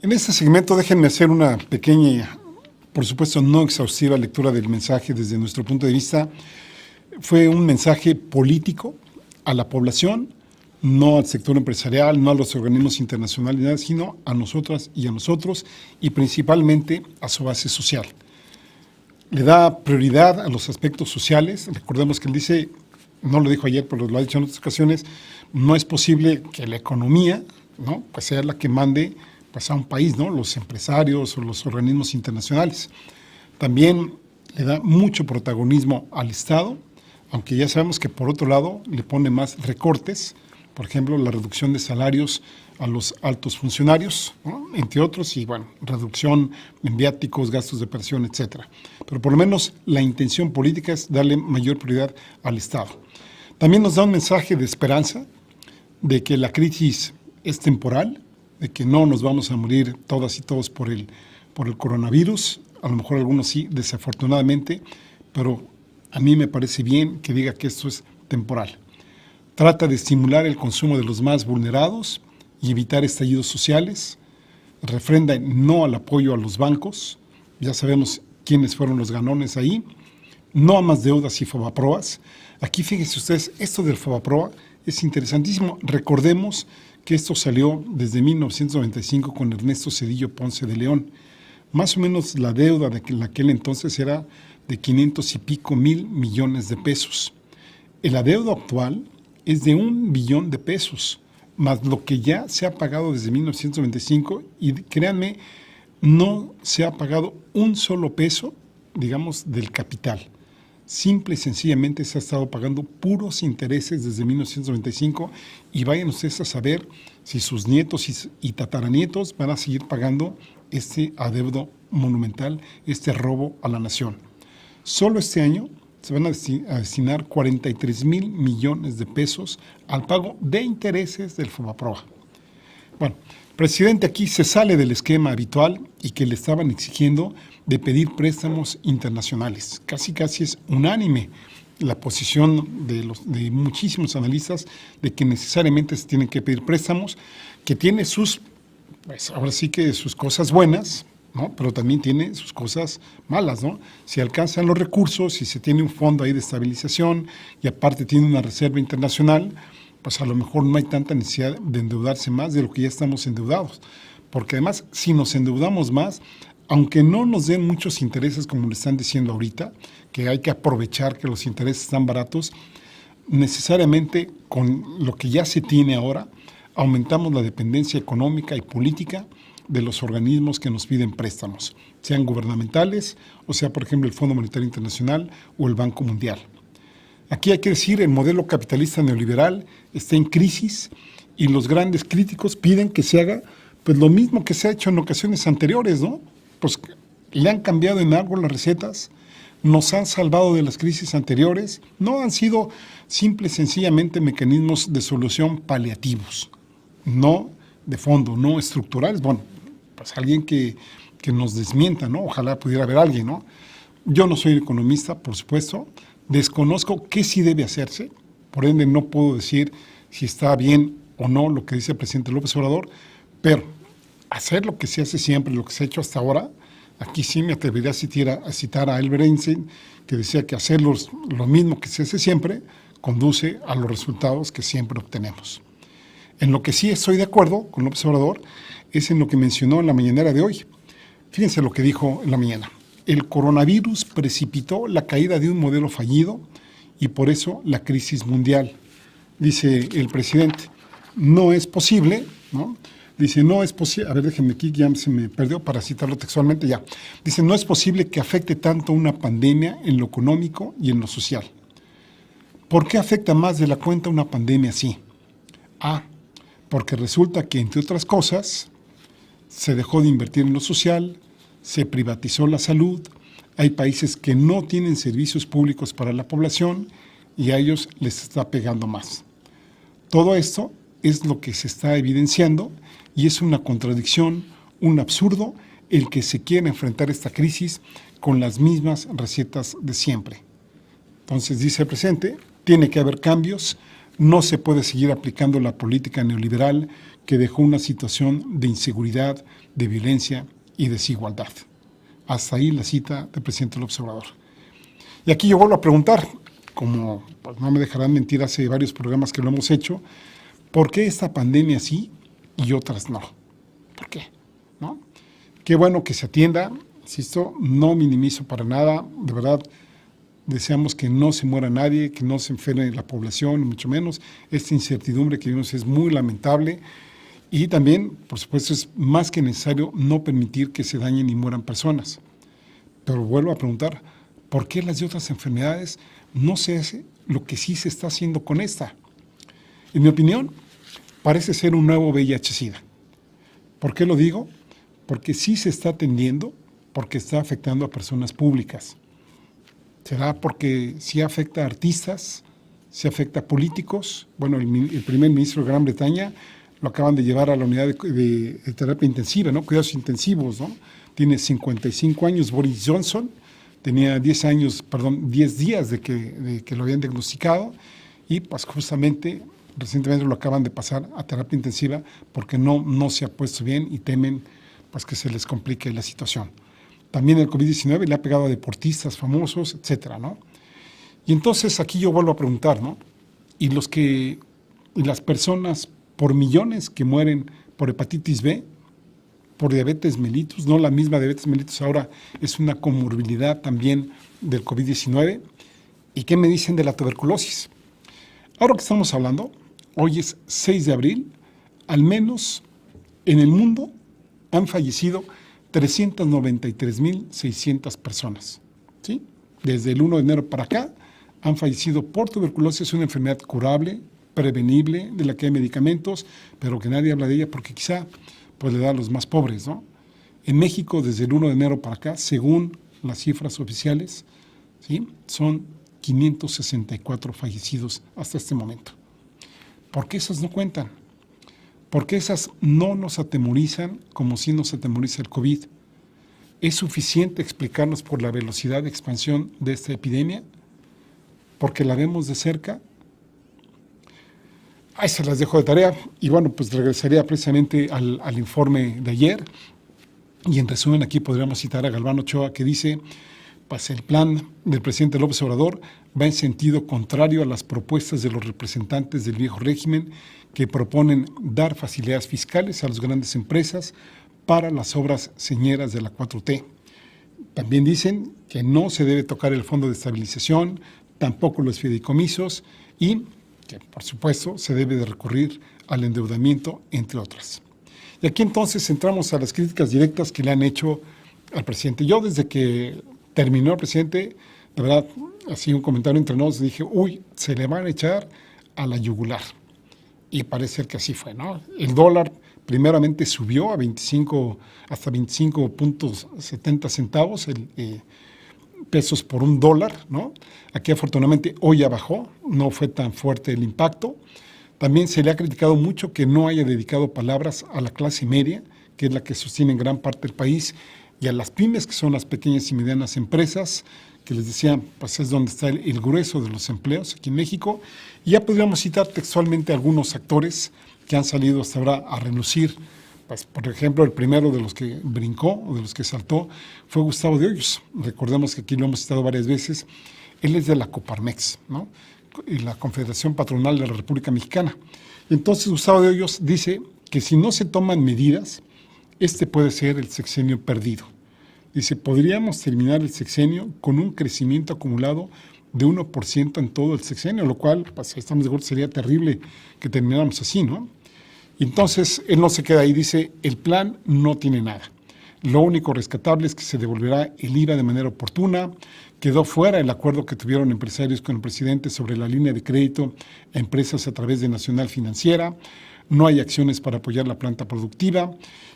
En este segmento déjenme hacer una pequeña, por supuesto no exhaustiva lectura del mensaje desde nuestro punto de vista. Fue un mensaje político a la población, no al sector empresarial, no a los organismos internacionales, sino a nosotras y a nosotros y principalmente a su base social. Le da prioridad a los aspectos sociales. Recordemos que él dice, no lo dijo ayer, pero lo ha dicho en otras ocasiones, no es posible que la economía, ¿no?, pues sea la que mande pues a un país, ¿no?, los empresarios o los organismos internacionales. También le da mucho protagonismo al Estado, aunque ya sabemos que por otro lado le pone más recortes, por ejemplo, la reducción de salarios a los altos funcionarios, ¿no?, entre otros, y bueno, reducción en viáticos, gastos de operación, etcétera. Pero por lo menos la intención política es darle mayor prioridad al Estado. También nos da un mensaje de esperanza, de que la crisis es temporal, de que no nos vamos a morir todas y todos por el coronavirus, a lo mejor algunos sí, desafortunadamente, pero a mí me parece bien que diga que esto es temporal. Trata de estimular el consumo de los más vulnerados y evitar estallidos sociales. Refrenda no al apoyo a los bancos. Ya sabemos quiénes fueron los ganones ahí. No a más deudas y fobaproas. Aquí fíjense ustedes, esto del fobaproa es interesantísimo. Recordemos que esto salió desde 1995 con Ernesto Zedillo Ponce de León. Más o menos la deuda de aquel entonces era de 500 y pico mil millones de pesos. La deuda actual es de 1 billón de pesos, más lo que ya se ha pagado desde 1995, y créanme, no se ha pagado un solo peso, digamos, del capital. Simple y sencillamente se ha estado pagando puros intereses desde 1995, y vayan ustedes a saber si sus nietos y tataranietos van a seguir pagando este adeudo monumental, este robo a la nación. Solo este año se van a destinar 43 mil millones de pesos al pago de intereses del Fobaproa. Bueno, el presidente aquí se sale del esquema habitual y que le estaban exigiendo de pedir préstamos internacionales. Casi es unánime la posición de muchísimos analistas de que necesariamente se tienen que pedir préstamos, que tiene sus, pues ahora sí que sus cosas buenas, ¿no?, pero también tiene sus cosas malas, ¿no? Si alcanzan los recursos, si se tiene un fondo ahí de estabilización y aparte tiene una reserva internacional, pues a lo mejor no hay tanta necesidad de endeudarse más de lo que ya estamos endeudados. Porque además, si nos endeudamos más, aunque no nos den muchos intereses como le están diciendo ahorita, que hay que aprovechar que los intereses están baratos, necesariamente con lo que ya se tiene ahora, aumentamos la dependencia económica y política de los organismos que nos piden préstamos, sean gubernamentales o sea, por ejemplo, el Fondo Monetario Internacional o el Banco Mundial. Aquí hay que decir, el modelo capitalista neoliberal está en crisis y los grandes críticos piden que se haga pues lo mismo que se ha hecho en ocasiones anteriores, ¿no? Pues le han cambiado en algo las recetas, nos han salvado de las crisis anteriores, no han sido simple y sencillamente mecanismos de solución paliativos, no de fondo, no estructurales. Bueno, pues alguien que nos desmienta, ¿no? Ojalá pudiera haber alguien, ¿no? Yo no soy economista, por supuesto, desconozco qué sí debe hacerse, por ende no puedo decir si está bien o no lo que dice el presidente López Obrador, pero hacer lo que se hace siempre, lo que se ha hecho hasta ahora, aquí sí me atrevería a citar a Albert Einstein, que decía que hacer lo mismo que se hace siempre conduce a los resultados que siempre obtenemos. En lo que sí estoy de acuerdo con López Obrador es en lo que mencionó en la mañanera de hoy. Fíjense lo que dijo en la mañana. El coronavirus precipitó la caída de un modelo fallido y por eso la crisis mundial. Dice el presidente, no es posible, ¿no? Dice, no es posible, a ver, déjenme aquí, ya se me perdió para citarlo textualmente, ya. Dice, no es posible que afecte tanto una pandemia en lo económico y en lo social. ¿Por qué afecta más de la cuenta una pandemia así? Porque resulta que, entre otras cosas, se dejó de invertir en lo social, se privatizó la salud, hay países que no tienen servicios públicos para la población y a ellos les está pegando más. Todo esto es lo que se está evidenciando y es una contradicción, un absurdo, el que se quiera enfrentar esta crisis con las mismas recetas de siempre. Entonces, dice el presidente, tiene que haber cambios, No se puede seguir aplicando la política neoliberal que dejó una situación de inseguridad, de violencia y desigualdad. Hasta ahí la cita del presidente López Obrador. Y aquí yo vuelvo a preguntar, como pues, no me dejarán mentir, hace varios programas que lo hemos hecho, ¿por qué esta pandemia sí y otras no? ¿Por qué? ¿No? Qué bueno que se atienda, insisto, no minimizo para nada, de verdad, deseamos que no se muera nadie, que no se enferme la población, mucho menos. Esta incertidumbre que vivimos es muy lamentable y también, por supuesto, es más que necesario no permitir que se dañen y mueran personas. Pero vuelvo a preguntar, ¿por qué las de otras enfermedades no se hace lo que sí se está haciendo con esta? En mi opinión, parece ser un nuevo VIH-Sida. ¿Por qué lo digo? Porque sí se está atendiendo, porque está afectando a personas públicas. ¿Será porque sí afecta a artistas, sí afecta a políticos? Bueno, el primer ministro de Gran Bretaña lo acaban de llevar a la unidad de terapia intensiva, ¿no? Cuidados intensivos, ¿no? Tiene 55 años. Boris Johnson tenía 10 días de que lo habían diagnosticado y pues justamente recientemente lo acaban de pasar a terapia intensiva porque no se ha puesto bien y temen pues que se les complique la situación. También el COVID-19 le ha pegado a deportistas famosos, etcétera, ¿no? Y entonces aquí yo vuelvo a preguntar, ¿no? Y las personas por millones que mueren por hepatitis B, por diabetes mellitus, no la misma diabetes mellitus, ahora es una comorbilidad también del COVID-19. ¿Y qué me dicen de la tuberculosis? Ahora que estamos hablando, hoy es 6 de abril, al menos en el mundo han fallecido 393,600 personas. ¿Sí? Desde el 1 de enero para acá han fallecido por tuberculosis, es una enfermedad curable, prevenible, de la que hay medicamentos, pero que nadie habla de ella porque quizá pues, le da a los más pobres, ¿no? En México, desde el 1 de enero para acá, según las cifras oficiales, ¿sí? Son 564 fallecidos hasta este momento. ¿Por qué esas no cuentan? Porque esas no nos atemorizan como si nos atemoriza el COVID. ¿Es suficiente explicarnos por la velocidad de expansión de esta epidemia? ¿Porque la vemos de cerca? Ahí se las dejo de tarea y bueno, pues regresaría precisamente al informe de ayer y en resumen aquí podríamos citar a Galván Ochoa que dice, pues el plan del presidente López Obrador va en sentido contrario a las propuestas de los representantes del viejo régimen que proponen dar facilidades fiscales a las grandes empresas para las obras señeras de la 4T. También dicen que no se debe tocar el Fondo de Estabilización, tampoco los fideicomisos y que, por supuesto, se debe de recurrir al endeudamiento, entre otras. Y aquí entonces entramos a las críticas directas que le han hecho al presidente. Yo desde que terminó el presidente, la verdad, así un comentario entre nosotros, dije, se le van a echar a la yugular. Y parece ser que así fue, ¿no? El dólar primeramente subió a hasta 25.70 centavos pesos por un dólar, ¿no? Aquí afortunadamente hoy ya bajó, no fue tan fuerte el impacto. También se le ha criticado mucho que no haya dedicado palabras a la clase media, que es la que sostiene en gran parte del país, y a las pymes, que son las pequeñas y medianas empresas, que les decía, pues es donde está el grueso de los empleos aquí en México. Y ya podríamos citar textualmente algunos actores que han salido hasta ahora a relucir. Pues, por ejemplo, el primero de los que brincó o de los que saltó fue Gustavo de Hoyos. Recordemos que aquí lo hemos citado varias veces. Él es de la Coparmex, ¿no? Y la Confederación Patronal de la República Mexicana. Entonces, Gustavo de Hoyos dice que si no se toman medidas, este puede ser el sexenio perdido. Dice, podríamos terminar el sexenio con un crecimiento acumulado de 1% en todo el sexenio, lo cual, pues estamos de acuerdo, sería terrible que termináramos así, ¿no? Entonces, él no se queda ahí, dice, el plan no tiene nada. Lo único rescatable es que se devolverá el IVA de manera oportuna, quedó fuera el acuerdo que tuvieron empresarios con el presidente sobre la línea de crédito a empresas a través de Nacional Financiera, no hay acciones para apoyar la planta productiva,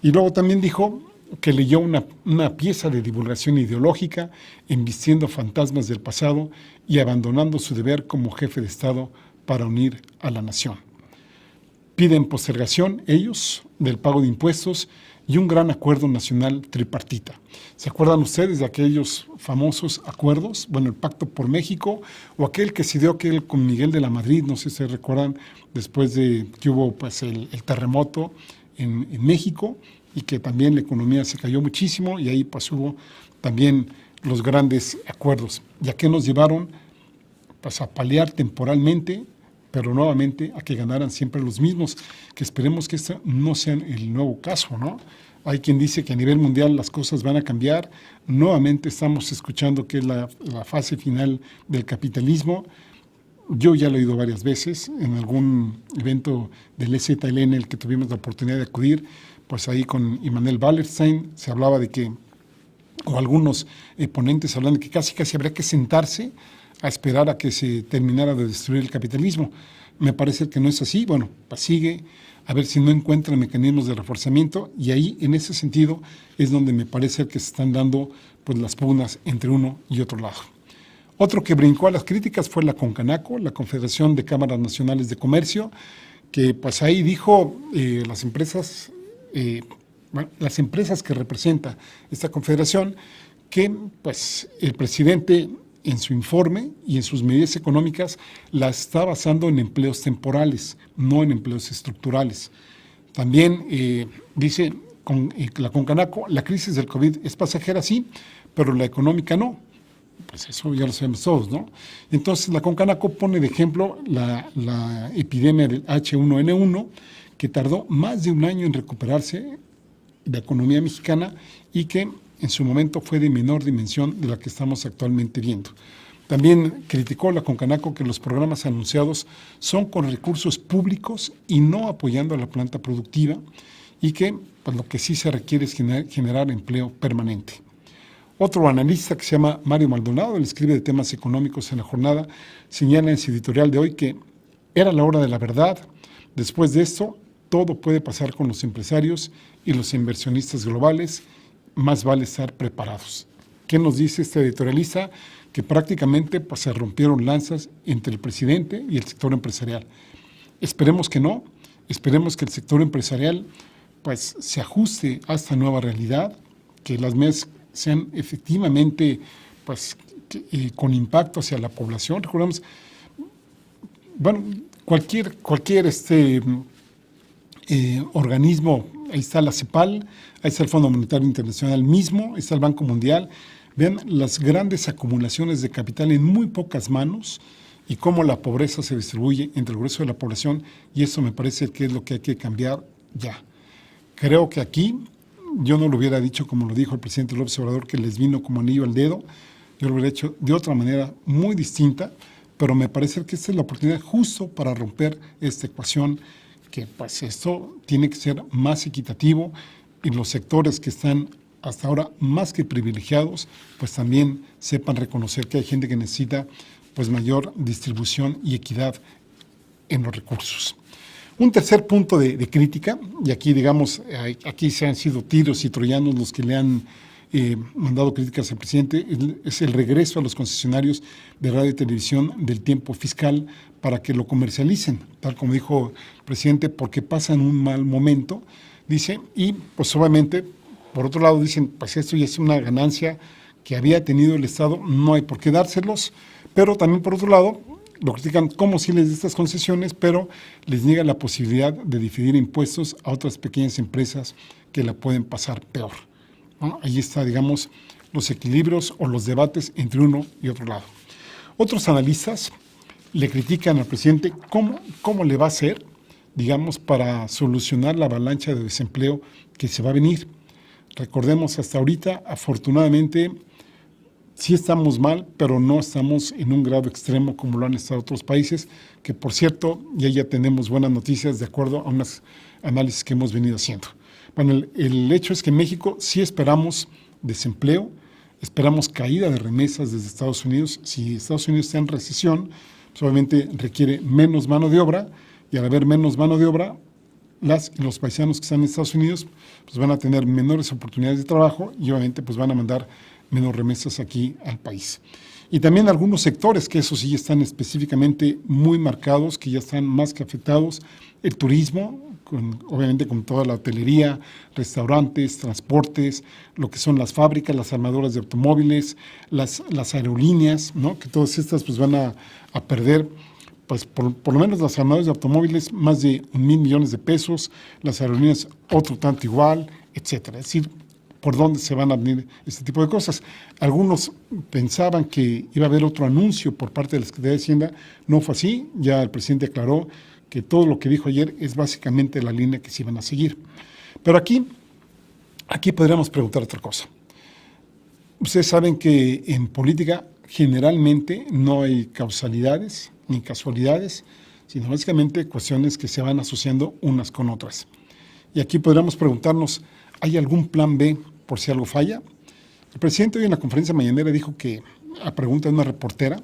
y luego también dijo que leyó una pieza de divulgación ideológica, embistiendo fantasmas del pasado y abandonando su deber como jefe de Estado para unir a la nación. Piden postergación ellos del pago de impuestos y un gran acuerdo nacional tripartita. ¿Se acuerdan ustedes de aquellos famosos acuerdos? Bueno, el Pacto por México o aquel que se dio aquel con Miguel de la Madrid, no sé si se recuerdan, después de que hubo pues, el terremoto en México y que también la economía se cayó muchísimo y ahí pues hubo también los grandes acuerdos. ¿Y a qué nos llevaron? Pues a paliar temporalmente, pero nuevamente a que ganaran siempre los mismos, que esperemos que este no sea el nuevo caso, ¿no? Hay quien dice que a nivel mundial las cosas van a cambiar, nuevamente estamos escuchando que es la fase final del capitalismo. Yo ya lo he oído varias veces en algún evento del EZLN, el que tuvimos la oportunidad de acudir, pues ahí con Immanuel Wallerstein se hablaba de que, o algunos ponentes hablan de que casi habría que sentarse a esperar a que se terminara de destruir el capitalismo. Me parece que no es así. Bueno, pues sigue a ver si no encuentran mecanismos de reforzamiento y ahí, en ese sentido, es donde me parece que se están dando pues, las pugnas entre uno y otro lado. Otro que brincó a las críticas fue la CONCANACO, la Confederación de Cámaras Nacionales de Comercio, que pues ahí dijo las empresas que representa esta confederación, que pues el presidente en su informe y en sus medidas económicas la está basando en empleos temporales, no en empleos estructurales. También dice la CONCANACO, la crisis del COVID es pasajera, sí, pero la económica no. Pues eso ya lo sabemos todos, ¿no? Entonces la CONCANACO pone de ejemplo la epidemia del H1N1, que tardó más de un año en recuperarse la economía mexicana y que en su momento fue de menor dimensión de la que estamos actualmente viendo. También criticó la CONCANACO que los programas anunciados son con recursos públicos y no apoyando a la planta productiva y que pues, lo que sí se requiere es generar empleo permanente. Otro analista que se llama Mario Maldonado, él escribe de temas económicos en La Jornada, señala en su editorial de hoy que era la hora de la verdad. Después de esto, todo puede pasar con los empresarios y los inversionistas globales, más vale estar preparados. ¿Qué nos dice este editorialista? Que prácticamente pues, se rompieron lanzas entre el presidente y el sector empresarial. Esperemos que no, esperemos que el sector empresarial pues, se ajuste a esta nueva realidad, que las medidas sean efectivamente pues, con impacto hacia la población. Recordemos, bueno, cualquier organismo, ahí está la CEPAL, ahí está el Fondo Monetario Internacional mismo, ahí está el Banco Mundial. Vean las grandes acumulaciones de capital en muy pocas manos y cómo la pobreza se distribuye entre el grueso de la población, y eso me parece que es lo que hay que cambiar ya. Creo que aquí yo no lo hubiera dicho como lo dijo el presidente López Obrador, que les vino como anillo al dedo. Yo lo hubiera hecho de otra manera muy distinta, pero me parece que esta es la oportunidad justo para romper esta ecuación, que pues esto tiene que ser más equitativo y los sectores que están hasta ahora más que privilegiados, pues también sepan reconocer que hay gente que necesita pues mayor distribución y equidad en los recursos. Un tercer punto de crítica, y aquí digamos, aquí se han sido tiros y troyanos los que le han mandado críticas al presidente, es el regreso a los concesionarios de radio y televisión del tiempo fiscal para que lo comercialicen, tal como dijo el presidente, porque pasan un mal momento, dice, y pues obviamente, por otro lado dicen, pues esto ya es una ganancia que había tenido el Estado, no hay por qué dárselos, pero también por otro lado, lo critican como si les dé estas concesiones, pero les niega la posibilidad de dividir impuestos a otras pequeñas empresas que la pueden pasar peor, ¿no? Ahí está, digamos, los equilibrios o los debates entre uno y otro lado. Otros analistas le critican al presidente cómo le va a hacer, digamos, para solucionar la avalancha de desempleo que se va a venir. Recordemos, hasta ahorita, afortunadamente, sí estamos mal, pero no estamos en un grado extremo como lo han estado otros países, que por cierto, ya tenemos buenas noticias de acuerdo a unos análisis que hemos venido haciendo. Bueno, el hecho es que en México sí esperamos desempleo, esperamos caída de remesas desde Estados Unidos. Si Estados Unidos está en recesión, pues obviamente requiere menos mano de obra, y al haber menos mano de obra, las y los paisanos que están en Estados Unidos pues van a tener menores oportunidades de trabajo y obviamente pues van a mandar menos remesas aquí al país. Y también algunos sectores que eso sí están específicamente muy marcados, que ya están más que afectados. El turismo, obviamente con toda la hotelería, restaurantes, transportes, lo que son las fábricas, las armadoras de automóviles, las aerolíneas, ¿no? Que todas estas pues van a perder, pues por lo menos las armadoras de automóviles más de 1,000 millones de pesos, las aerolíneas otro tanto igual, etcétera. Es decir, por dónde se van a venir este tipo de cosas. Algunos pensaban que iba a haber otro anuncio por parte de la Secretaría de Hacienda, no fue así, ya el presidente aclaró que todo lo que dijo ayer es básicamente la línea que se iban a seguir. Pero aquí podríamos preguntar otra cosa. Ustedes saben que en política generalmente no hay causalidades ni casualidades, sino básicamente cuestiones que se van asociando unas con otras. Y aquí podríamos preguntarnos, ¿hay algún plan B por si algo falla? El presidente hoy en la conferencia mañanera dijo que, a pregunta de una reportera,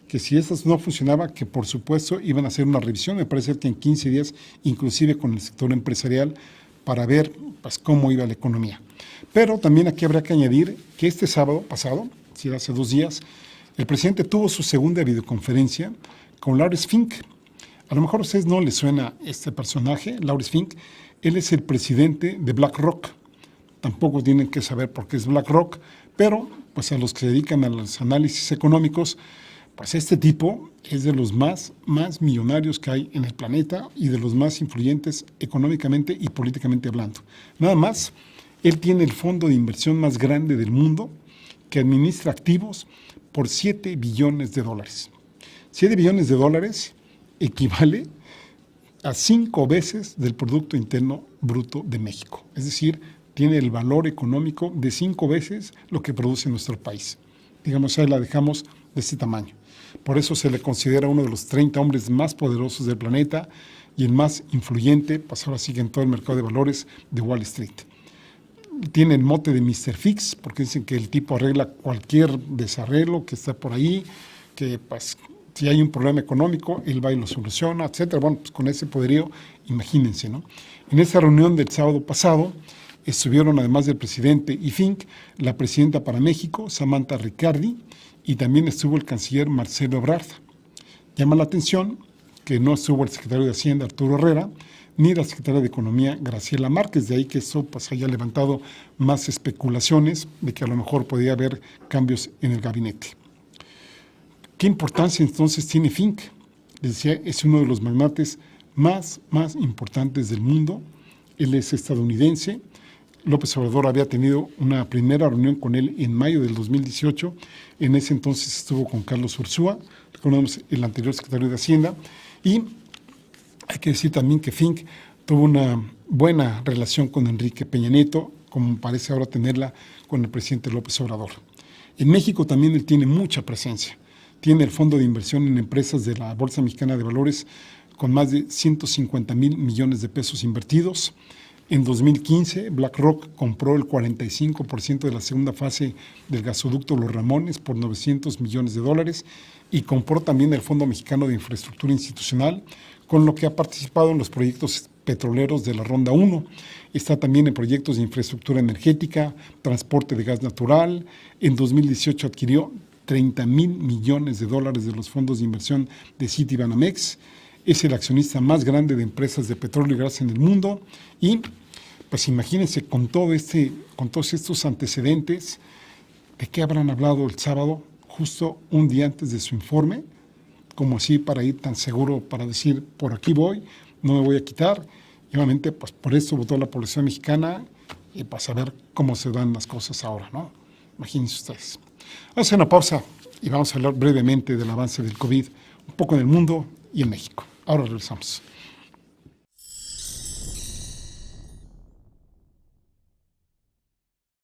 que si estas no funcionaba, que por supuesto iban a hacer una revisión, me parece que en 15 días, inclusive con el sector empresarial, para ver pues, cómo iba la economía. Pero también aquí habrá que añadir que este sábado pasado, si era hace 2 días, el presidente tuvo su segunda videoconferencia con Lawrence Fink. A lo mejor a ustedes no les suena este personaje, Lawrence Fink. Él es el presidente de BlackRock. Tampoco tienen que saber por qué es BlackRock, pero pues a los que se dedican a los análisis económicos, pues este tipo es de los más millonarios que hay en el planeta y de los más influyentes económicamente y políticamente hablando. Nada más, él tiene el fondo de inversión más grande del mundo que administra activos por $7 billones. 7 billones de dólares equivale a 5 veces del Producto Interno Bruto de México. Es decir, tiene el valor económico de 5 veces lo que produce nuestro país. Digamos, ahí la dejamos de este tamaño. Por eso se le considera uno de los 30 hombres más poderosos del planeta y el más influyente, pues ahora sigue en todo el mercado de valores de Wall Street. Tiene el mote de Mr. Fix, porque dicen que el tipo arregla cualquier desarreglo que está por ahí, que pues, si hay un problema económico, él va y lo soluciona, etcétera. Bueno, pues con ese poderío, imagínense, ¿no? En esa reunión del sábado pasado, estuvieron, además del presidente y Fink, la presidenta para México, Samantha Riccardi, y también estuvo el canciller Marcelo Ebrard. Llama la atención que no estuvo el secretario de Hacienda, Arturo Herrera, ni la secretaria de Economía, Graciela Márquez. De ahí que eso pues, haya levantado más especulaciones de que a lo mejor podía haber cambios en el gabinete. ¿Qué importancia entonces tiene Fink? Les decía, es uno de los magnates más importantes del mundo. Él es estadounidense. López Obrador había tenido una primera reunión con él en mayo del 2018. En ese entonces estuvo con Carlos Ursúa, recordemos el anterior secretario de Hacienda. Y hay que decir también que Fink tuvo una buena relación con Enrique Peña Nieto, como parece ahora tenerla con el presidente López Obrador. En México también él tiene mucha presencia. Tiene el fondo de inversión en empresas de la Bolsa Mexicana de Valores con más de 150,000 millones de pesos invertidos. En 2015, BlackRock compró el 45% de la segunda fase del gasoducto Los Ramones por $900 millones y compró también el Fondo Mexicano de Infraestructura Institucional, con lo que ha participado en los proyectos petroleros de la Ronda 1. Está también en proyectos de infraestructura energética, transporte de gas natural. En 2018 adquirió $30,000 millones de los fondos de inversión de Citibanamex. Es el accionista más grande de empresas de petróleo y gas en el mundo. Y pues imagínense con todos estos antecedentes, ¿de qué habrán hablado el sábado, justo un día antes de su informe? Como así para ir tan seguro, para decir, por aquí voy, no me voy a quitar. Y obviamente, pues por eso votó la población mexicana y para saber cómo se dan las cosas ahora, ¿no? Imagínense ustedes. Vamos a hacer una pausa y vamos a hablar brevemente del avance del COVID, un poco en el mundo y en México. Ahora regresamos.